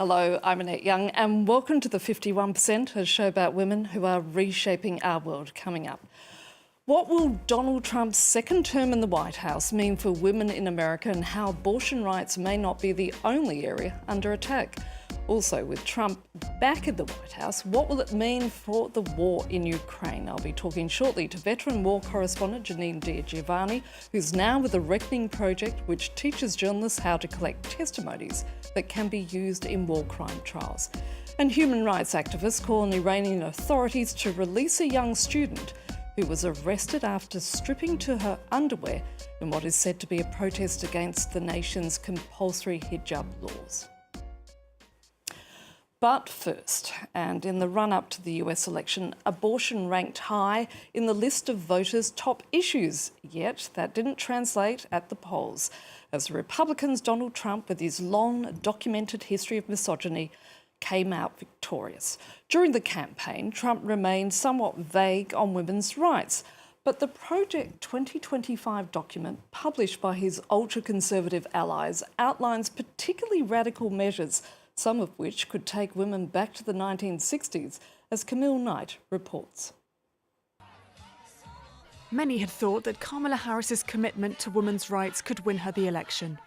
Hello, I'm Annette Young and welcome to the 51%, a show about women who are reshaping our world coming up. What will Donald Trump's second term in the White House mean for women in America and how abortion rights may not be the only area under attack? Also, with Trump back in the White House, what will it mean for the war in Ukraine? I'll be talking shortly to veteran war correspondent Janine di Giovanni, who's now with the Reckoning Project, which teaches journalists how to collect testimonies that can be used in war crime trials. And human rights activists call on Iranian authorities to release a young student who was arrested after stripping to her underwear in what is said to be a protest against the nation's compulsory hijab laws. But first, and in the run-up to the US election, abortion ranked high in the list of voters' top issues, yet that didn't translate at the polls, as Republicans' Donald Trump, with his long documented history of misogyny, came out victorious. During the campaign, Trump remained somewhat vague on women's rights, but the Project 2025 document published by his ultra-conservative allies outlines particularly radical measures, some of which could take women back to the 1960s, as Camille Knight reports. Many had thought that Kamala Harris's commitment to women's rights could win her the election.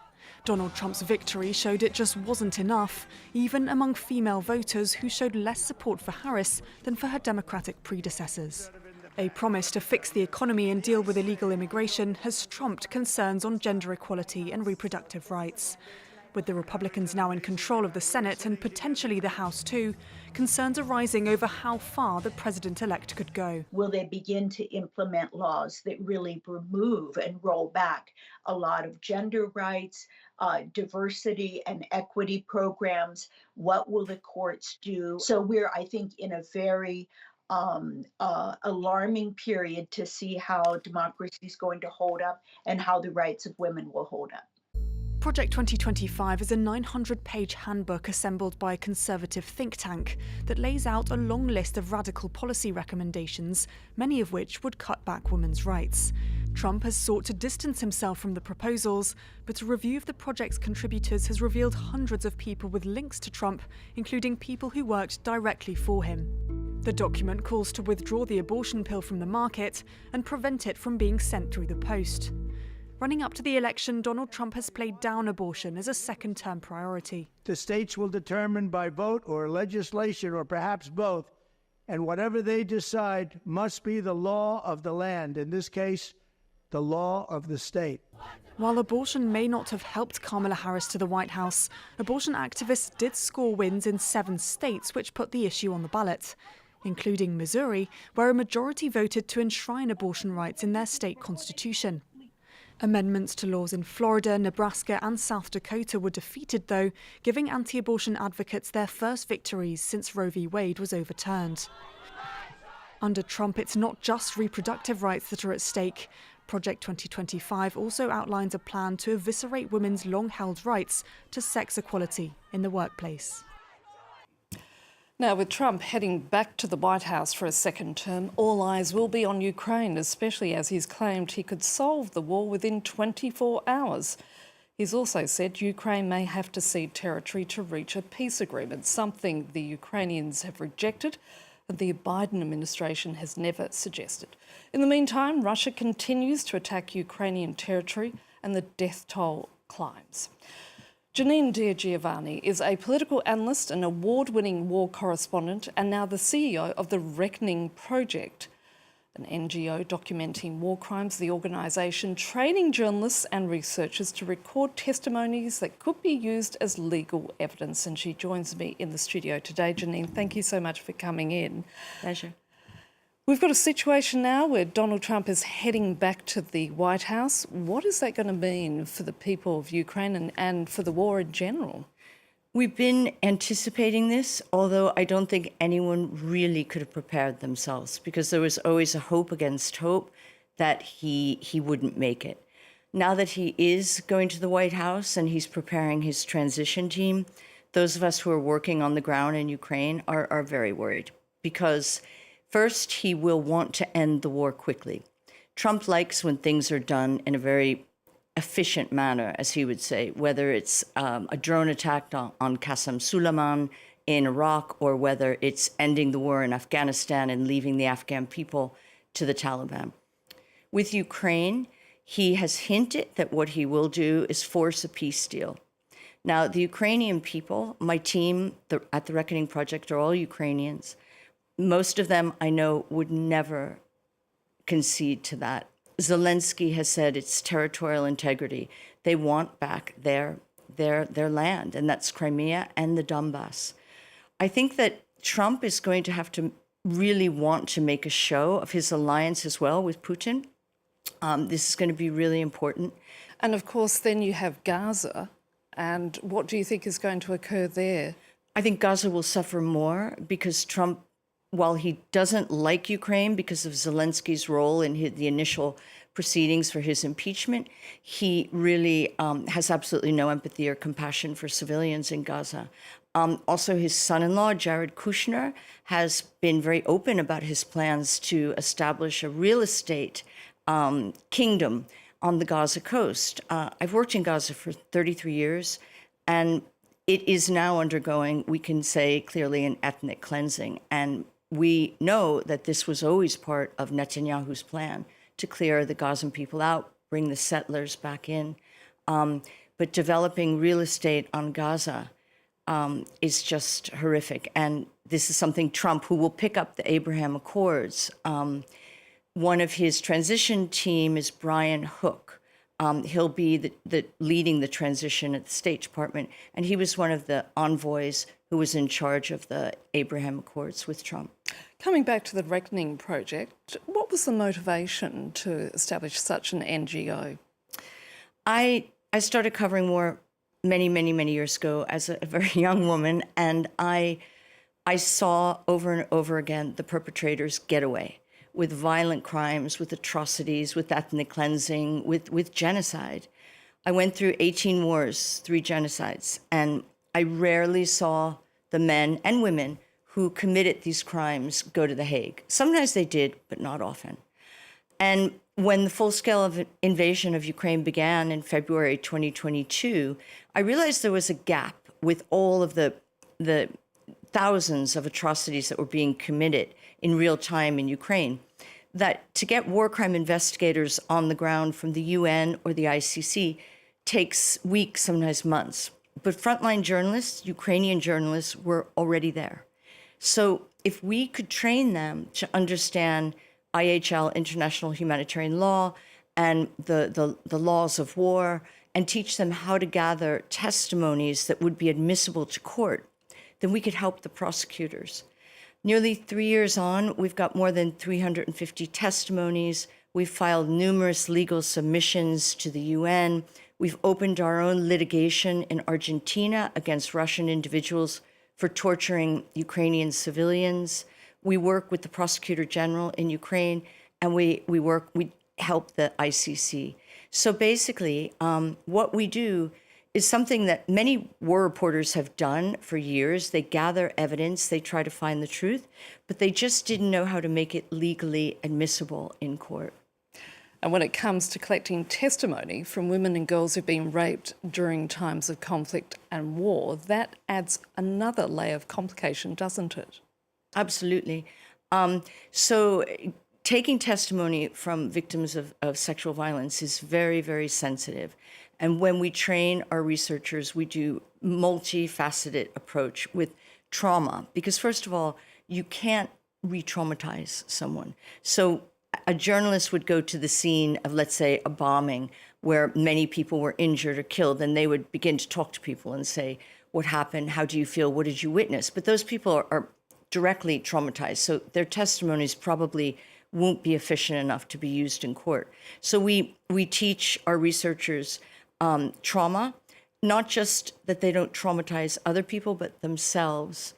Donald Trump's victory showed it just wasn't enough, even among female voters who showed less support for Harris than for her Democratic predecessors. A promise to fix the economy and deal with illegal immigration has trumped concerns on gender equality and reproductive rights. With the Republicans now in control of the Senate and potentially the House too, concerns are rising over how far the president-elect could go. Will they begin to implement laws that really remove and roll back a lot of gender rights, diversity and equity programs? What will the courts do? So we're, I think, in a very alarming period to see how democracy is going to hold up and how the rights of women will hold up. Project 2025 is a 900-page handbook assembled by a conservative think tank that lays out a long list of radical policy recommendations, many of which would cut back women's rights. Trump has sought to distance himself from the proposals, but a review of the project's contributors has revealed hundreds of people with links to Trump, including people who worked directly for him. The document calls to withdraw the abortion pill from the market and prevent it from being sent through the post. Running up to the election, Donald Trump has played down abortion as a second-term priority. The states will determine by vote or legislation or perhaps both, and whatever they decide must be the law of the land, in this case, the law of the state. While abortion may not have helped Kamala Harris to the White House, abortion activists did score wins in 7 states which put the issue on the ballot, including Missouri, where a majority voted to enshrine abortion rights in their state constitution. Amendments to laws in Florida, Nebraska and South Dakota were defeated, though, giving anti-abortion advocates their first victories since Roe v. Wade was overturned. Under Trump, it's not just reproductive rights that are at stake. Project 2025 also outlines a plan to eviscerate women's long-held rights to sex equality in the workplace. Now, with Trump heading back to the White House for a second term, all eyes will be on Ukraine, especially as he's claimed he could solve the war within 24 hours. He's also said Ukraine may have to cede territory to reach a peace agreement, something the Ukrainians have rejected and the Biden administration has never suggested. In the meantime, Russia continues to attack Ukrainian territory and the death toll climbs. Janine di Giovanni is a political analyst and award-winning war correspondent and now the CEO of the Reckoning Project, an NGO documenting war crimes, the organisation training journalists and researchers to record testimonies that could be used as legal evidence. And she joins me in the studio today. Janine, thank you so much for coming in. Pleasure. We've got a situation now where Donald Trump is heading back to the White House. What is that going to mean for the people of Ukraine and for the war in general? We've been anticipating this, although I don't think anyone really could have prepared themselves because there was always a hope against hope that he wouldn't make it. Now that he is going to the White House and he's preparing his transition team, those of us who are working on the ground in Ukraine are very worried because first, he will want to end the war quickly. Trump likes when things are done in a very efficient manner, as he would say, whether it's a drone attack on Qasem Soleiman in Iraq, or whether it's ending the war in Afghanistan and leaving the Afghan people to the Taliban. With Ukraine, he has hinted that what he will do is force a peace deal. Now, the Ukrainian people, my team at the Reckoning Project are all Ukrainians. Most of them I know would never concede to that. Zelensky has said it's territorial integrity. They want back their land, and that's Crimea and the Donbass. I think that Trump is going to have to really want to make a show of his alliance as well with Putin. This is going to be really important. And of course, then you have Gaza. And what do you think is going to occur there? I think Gaza will suffer more because Trump, while he doesn't like Ukraine because of Zelensky's role in the initial proceedings for his impeachment, he really has absolutely no empathy or compassion for civilians in Gaza. Also, his son-in-law, Jared Kushner, has been very open about his plans to establish a real estate kingdom on the Gaza coast. I've worked in Gaza for 33 years, and it is now undergoing, we can say clearly, an ethnic cleansing. And we know that this was always part of Netanyahu's plan to clear the Gazan people out, bring the settlers back in. But developing real estate on Gaza is just horrific. And this is something Trump, who will pick up the Abraham Accords. One of his transition team is Brian Hook. He'll be leading the transition at the State Department. And he was one of the envoys who was in charge of the Abraham Accords with Trump. Coming back to the Reckoning Project, what was the motivation to establish such an NGO? I started covering war many years ago as a very young woman, and I saw over and over again the perpetrators get away with violent crimes, with atrocities, with ethnic cleansing, with genocide. I went through 18 wars, 3 genocides, and I rarely saw the men and women who committed these crimes go to The Hague. Sometimes they did, but not often. And when the full-scale invasion of Ukraine began in February 2022, I realized there was a gap with all of the thousands of atrocities that were being committed in real time in Ukraine, that to get war crime investigators on the ground from the UN or the ICC takes weeks, sometimes months. But frontline journalists, Ukrainian journalists, were already there. So if we could train them to understand IHL, international humanitarian law, and the laws of war, and teach them how to gather testimonies that would be admissible to court, then we could help the prosecutors. Nearly 3 years on, we've got more than 350 testimonies. We've filed numerous legal submissions to the UN. We've opened our own litigation in Argentina against Russian individuals for torturing Ukrainian civilians. We work with the prosecutor general in Ukraine, and we help the ICC. So basically, what we do is something that many war reporters have done for years. They gather evidence, they try to find the truth, but they just didn't know how to make it legally admissible in court. And when it comes to collecting testimony from women and girls who've been raped during times of conflict and war, that adds another layer of complication, doesn't it? Absolutely. So taking testimony from victims of sexual violence is very sensitive. And when we train our researchers, we do multifaceted approach with trauma, because first of all, you can't re-traumatize someone. So a journalist would go to the scene of, let's say, a bombing where many people were injured or killed, and they would begin to talk to people and say, what happened? How do you feel? What did you witness? But those people are directly traumatized, so their testimonies probably won't be efficient enough to be used in court. So we teach our researchers trauma, not just that they don't traumatize other people, but themselves.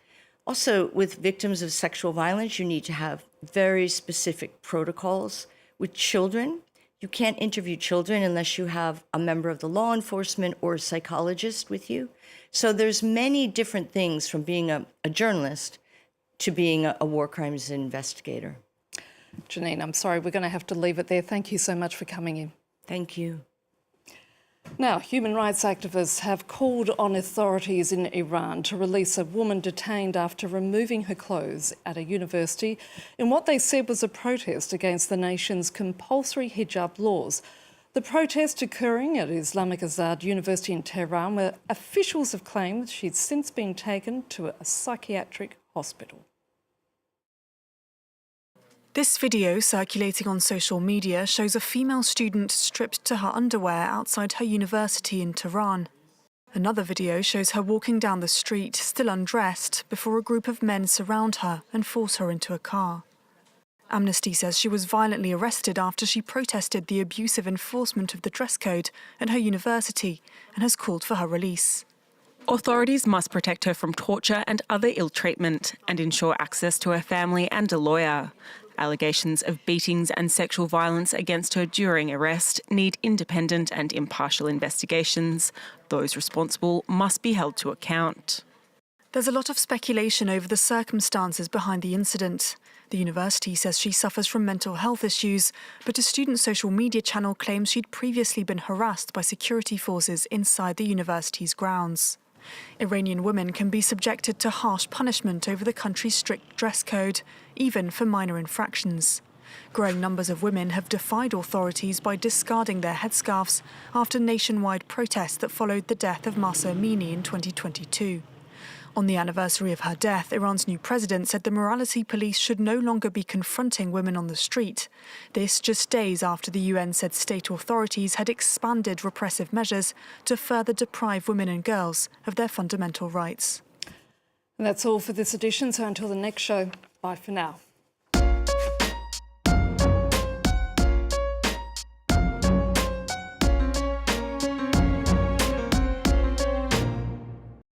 Also, with victims of sexual violence, you need to have very specific protocols. With children, you can't interview children unless you have a member of the law enforcement or a psychologist with you. So there's many different things from being a journalist to being a war crimes investigator. Janine, I'm sorry, we're going to have to leave it there. Thank you so much for coming in. Thank you. Now, human rights activists have called on authorities in Iran to release a woman detained after removing her clothes at a university in what they said was a protest against the nation's compulsory hijab laws. The protest occurring at Islamic Azad University in Tehran, where officials have claimed she'd since been taken to a psychiatric hospital. This video circulating on social media shows a female student stripped to her underwear outside her university in Tehran. Another video shows her walking down the street, still undressed, before a group of men surround her and force her into a car. Amnesty says she was violently arrested after she protested the abusive enforcement of the dress code at her university and has called for her release. Authorities must protect her from torture and other ill treatment and ensure access to her family and a lawyer. Allegations of beatings and sexual violence against her during arrest need independent and impartial investigations. Those responsible must be held to account. There's a lot of speculation over the circumstances behind the incident. The university says she suffers from mental health issues, but a student social media channel claims she'd previously been harassed by security forces inside the university's grounds. Iranian women can be subjected to harsh punishment over the country's strict dress code, even for minor infractions. Growing numbers of women have defied authorities by discarding their headscarves after nationwide protests that followed the death of Mahsa Amini in 2022. On the anniversary of her death, Iran's new president said the morality police should no longer be confronting women on the street. This just days after the UN said state authorities had expanded repressive measures to further deprive women and girls of their fundamental rights. And that's all for this edition, so until the next show, bye for now.